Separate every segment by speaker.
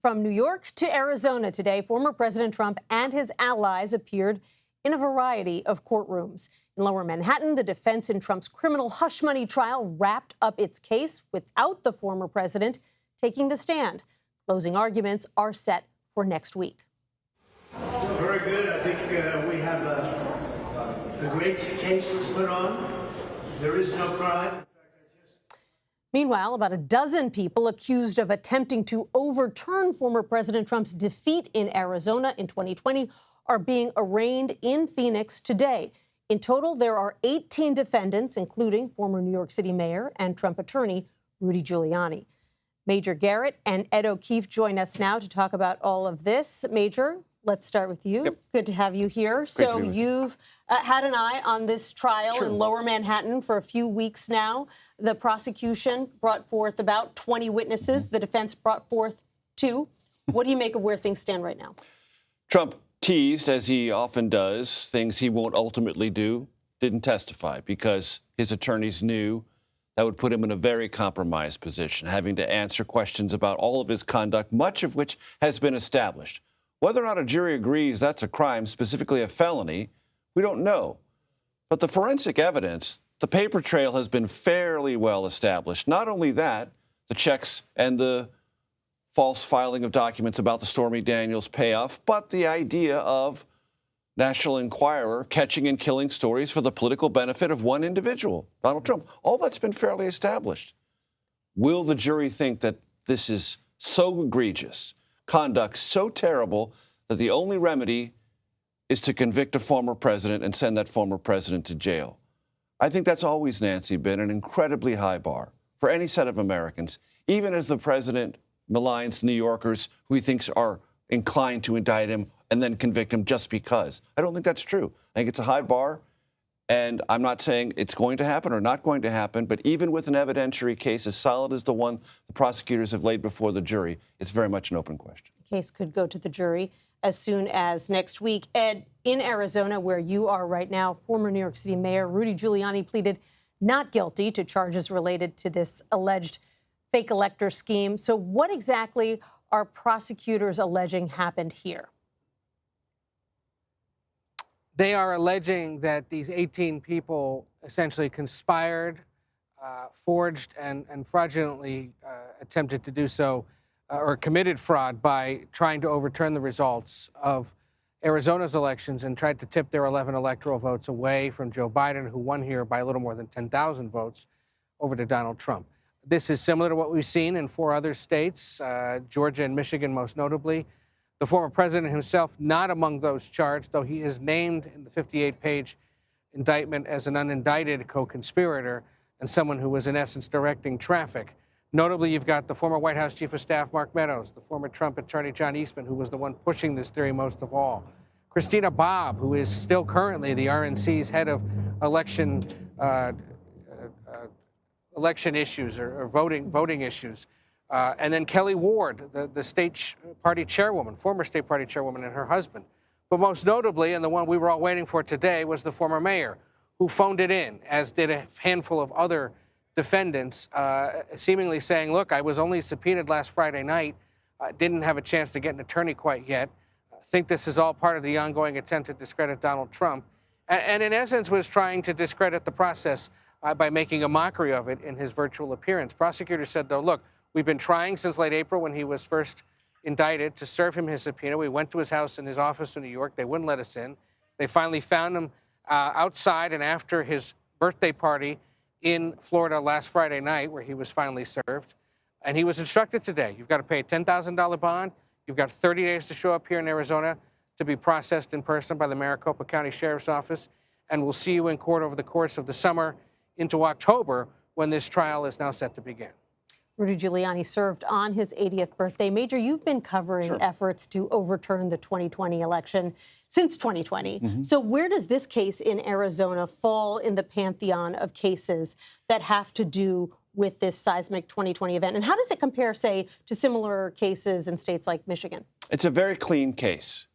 Speaker 1: From New York to Arizona today, former President Trump and his allies appeared in a variety of courtrooms. In Lower Manhattan, the defense in Trump's criminal hush money trial wrapped up its case without the former president taking the stand. Closing arguments are set for next week.
Speaker 2: Very good. I think we have a great case was put on. There is no crime.
Speaker 1: Meanwhile, about a dozen people accused of attempting to overturn former President Trump's defeat in Arizona in 2020 are being arraigned in Phoenix today. In total, there are 18 defendants, including former New York City Mayor and Trump attorney Rudy Giuliani. Major Garrett and Ed O'Keefe join us now to talk about all of this. Major, let's start with you.
Speaker 3: Yep.
Speaker 1: Good to have you here. So you've had an eye on this trial in Lower Manhattan for a few weeks now. The prosecution brought forth about 20 witnesses. The defense brought forth 2. What do you make of where things stand right now?
Speaker 3: Trump teased, as he often does, things he won't ultimately do, didn't testify because his attorneys knew that would put him in a very compromised position, having to answer questions about all of his conduct, much of which has been established. Whether or not a jury agrees that's a crime, specifically a felony, we don't know. But the forensic evidence, the paper trail has been fairly well established. Not only that, the checks and the false filing of documents about the Stormy Daniels payoff, but the idea of National Enquirer catching and killing stories for the political benefit of one individual, Donald Trump. All that's been fairly established. Will the jury think that this is so egregious, conduct so terrible, that the only remedy is to convict a former president and send that former president to jail? I think that's always, Nancy, been an incredibly high bar for any set of Americans, even as the president maligns New Yorkers who he thinks are inclined to indict him and then convict him just because. I don't think that's true. I think it's a high bar, and I'm not saying it's going to happen or not going to happen, but even with an evidentiary case as solid as the one the prosecutors have laid before the jury, it's very much an open question.
Speaker 1: The case could go to the jury as soon as next week. Ed, in Arizona, where you are right now, former New York City Mayor Rudy Giuliani pleaded not guilty to charges related to this alleged fake elector scheme. So what exactly are prosecutors alleging happened here?
Speaker 4: They are alleging that these 18 people essentially conspired, forged, and fraudulently attempted to do so, or committed fraud by trying to overturn the results of Arizona's elections and tried to tip their 11 electoral votes away from Joe Biden, who won here by a little more than 10,000 votes, over to Donald Trump. This is similar to what we've seen in 4 other states, Georgia and Michigan most notably. The former president himself not among those charged, though he is named in the 58-page indictment as an unindicted co-conspirator and someone who was in essence directing traffic. Notably, you've got the former White House Chief of Staff, Mark Meadows, the former Trump attorney, John Eastman, who was the one pushing this theory most of all. Christina Bobb, who is still currently the RNC's head of election issues or voting issues. And then Kelly Ward, the state party chairwoman, former state party chairwoman, and her husband. But most notably, and the one we were all waiting for today, was the former mayor, who phoned it in, as did a handful of other defendants, seemingly saying, look, I was only subpoenaed last Friday night, didn't have a chance to get an attorney quite yet. I think this is all part of the ongoing attempt to discredit Donald Trump, and in essence was trying to discredit the process by making a mockery of it in his virtual appearance. Prosecutors said, though, look, we've been trying since late April when he was first indicted to serve him his subpoena. We went to his house in his office in New York. They wouldn't let us in. They finally found him outside and after his birthday party in Florida last Friday night, where he was finally served. And he was instructed today, you've got to pay a $10,000 bond. You've got 30 days to show up here in Arizona to be processed in person by the Maricopa County Sheriff's Office. And we'll see you in court over the course of the summer into October, when this trial is now set to begin.
Speaker 1: Rudy Giuliani served on his 80th birthday. Major, you've been covering efforts to overturn the 2020 election since 2020. So where does this case in Arizona fall in the pantheon of cases that have to do with this seismic 2020 event? And how does it compare, say, to similar cases in states like Michigan?
Speaker 3: It's a very clean case.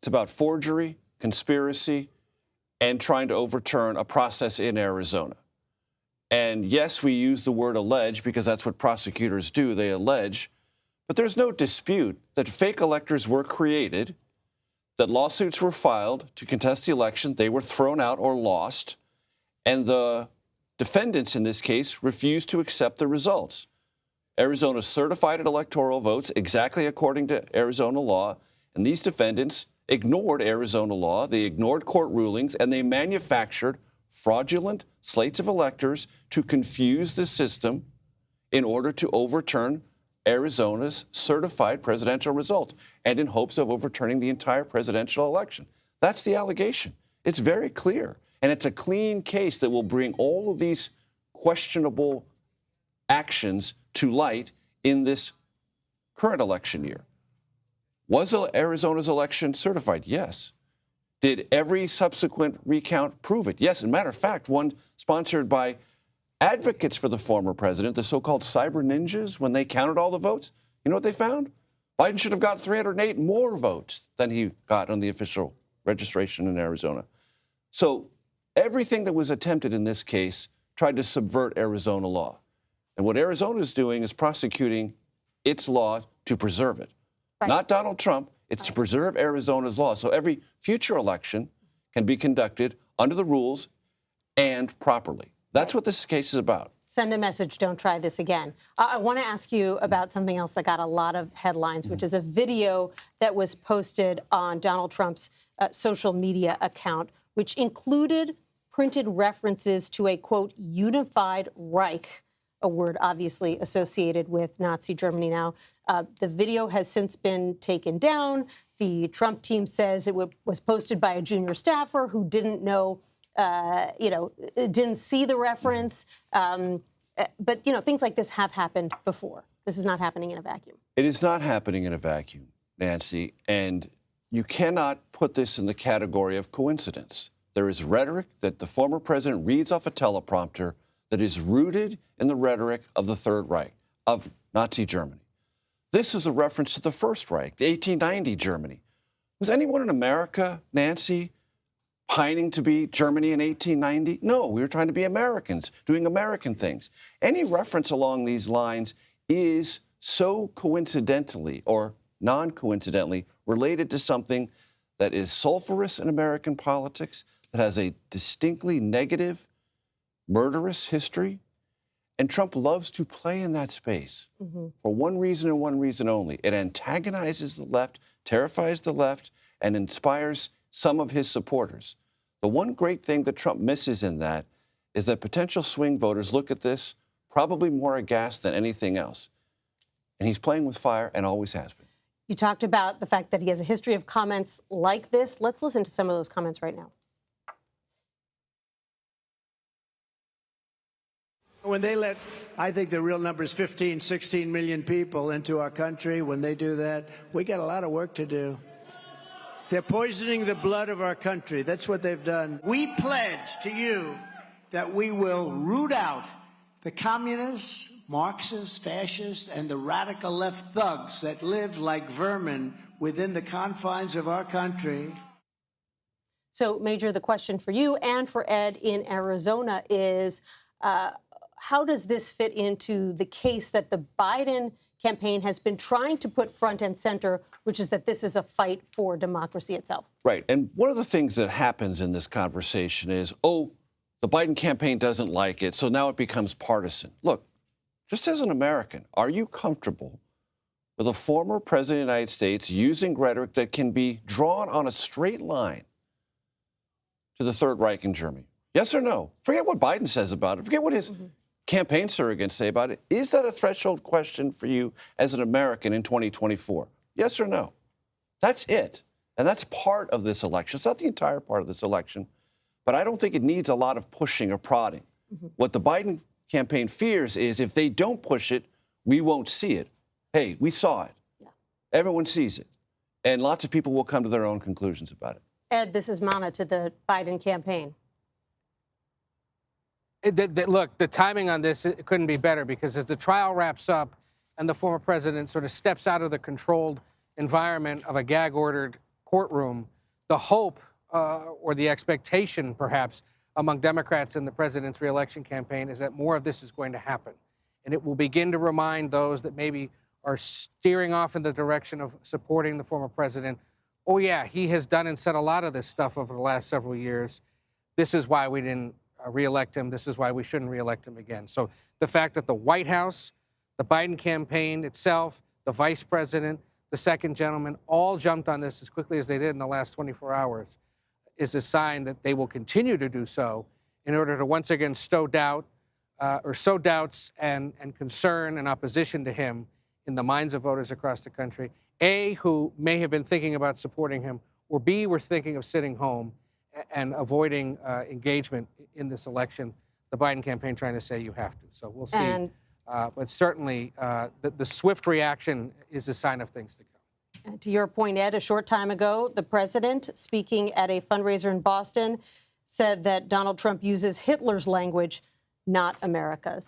Speaker 3: It's about forgery, conspiracy, and trying to overturn a process in Arizona. And yes, we use the word allege because that's what prosecutors do. They allege. But there's no dispute that fake electors were created, that lawsuits were filed to contest the election, they were thrown out or lost, and the defendants in this case refused to accept the results. Arizona certified electoral votes exactly according to Arizona law, and these defendants ignored Arizona law, they ignored court rulings, and they manufactured fraudulent slates of electors to confuse the system in order to overturn Arizona's certified presidential results and in hopes of overturning the entire presidential election. That's the allegation. It's very clear. And it's a clean case that will bring all of these questionable actions to light in this current election year. Was Arizona's election certified? Yes. Did every subsequent recount prove it? Yes. As a matter of fact, one sponsored by advocates for the former president, the so-called cyber ninjas, when they counted all the votes, you know what they found? Biden should have got 308 more votes than he got on the official registration in Arizona. So everything that was attempted in this case tried to subvert Arizona law. And what Arizona is doing is prosecuting its law to preserve it. Right. Not Donald Trump. It's to preserve Arizona's law. So every future election can be conducted under the rules and properly. That's what this case is about.
Speaker 1: Send a message, don't try this again. I want to ask you about something else that got a lot of headlines, which is a video that was posted on Donald Trump's social media account, which included printed references to a, quote, unified Reich, a word obviously associated with Nazi Germany now. The video has since been taken down. The Trump team says it was posted by a junior staffer who didn't know, didn't see the reference. But, things like this have happened before. This is not happening in a vacuum.
Speaker 3: It is not happening in a vacuum, Nancy. And you cannot put this in the category of coincidence. There is rhetoric that the former president reads off a teleprompter that is rooted in the rhetoric of the Third Reich, of Nazi Germany. This is a reference to the First Reich, the 1890 Germany. Was anyone in America, Nancy, pining to be Germany in 1890? No, we were trying to be Americans, doing American things. Any reference along these lines is so coincidentally or non-coincidentally related to something that is sulfurous in American politics, that has a distinctly negative, murderous history. And Trump loves to play in that space for one reason and one reason only. It antagonizes the left, terrifies the left, and inspires some of his supporters. The one great thing that Trump misses in that is that potential swing voters look at this probably more aghast than anything else. And he's playing with fire and always has been.
Speaker 1: You talked about the fact that he has a history of comments like this. Let's listen to some of those comments right now.
Speaker 2: When they let, I think the real number is 15, 16 million people into our country, when they do that, we got a lot of work to do. They're poisoning the blood of our country. That's what they've done. We pledge to you that we will root out the communists, Marxists, fascists, and the radical left thugs that live like vermin within the confines of our country.
Speaker 1: So, Major, the question for you and for Ed in Arizona is, how does this fit into the case that the Biden campaign has been trying to put front and center, which is that this is a fight for democracy itself?
Speaker 3: Right. And one of the things that happens in this conversation is, oh, the Biden campaign doesn't like it, so now it becomes partisan. Look, just as an American, are you comfortable with a former president of the United States using rhetoric that can be drawn on a straight line to the Third Reich in Germany? Yes or no? Forget what Biden says about it. Forget what his campaign surrogates say about it. Is that a threshold question for you as an American in 2024? Yes or no? That's it. And that's part of this election. It's not the entire part of this election, but I don't think it needs a lot of pushing or prodding. What the Biden campaign fears is if they don't push it, we won't see it. Hey, we saw it. Yeah. Everyone sees it. And lots of people will come to their own conclusions about it.
Speaker 1: Ed, this is Mana to the Biden campaign.
Speaker 4: Look, the timing on this, it couldn't be better, because as the trial wraps up and the former president sort of steps out of the controlled environment of a gag-ordered courtroom, the hope or the expectation, perhaps, among Democrats in the president's reelection campaign is that more of this is going to happen. And it will begin to remind those that maybe are steering off in the direction of supporting the former president. Oh, yeah, he has done and said a lot of this stuff over the last several years. This is why we didn't reelect him. This is why we shouldn't reelect him again. So the fact that the White House, the Biden campaign itself, the vice president, the second gentleman, all jumped on this as quickly as they did in the last 24 hours is a sign that they will continue to do so in order to once again sow doubts and concern and opposition to him in the minds of voters across the country, A, who may have been thinking about supporting him, or B, were thinking of sitting home and avoiding engagement in this election. The Biden campaign trying to say you have to. So we'll see. But certainly, the swift reaction is a sign of things to come.
Speaker 1: And to your point, Ed, a short time ago, the president, speaking at a fundraiser in Boston, said that Donald Trump uses Hitler's language, not America's.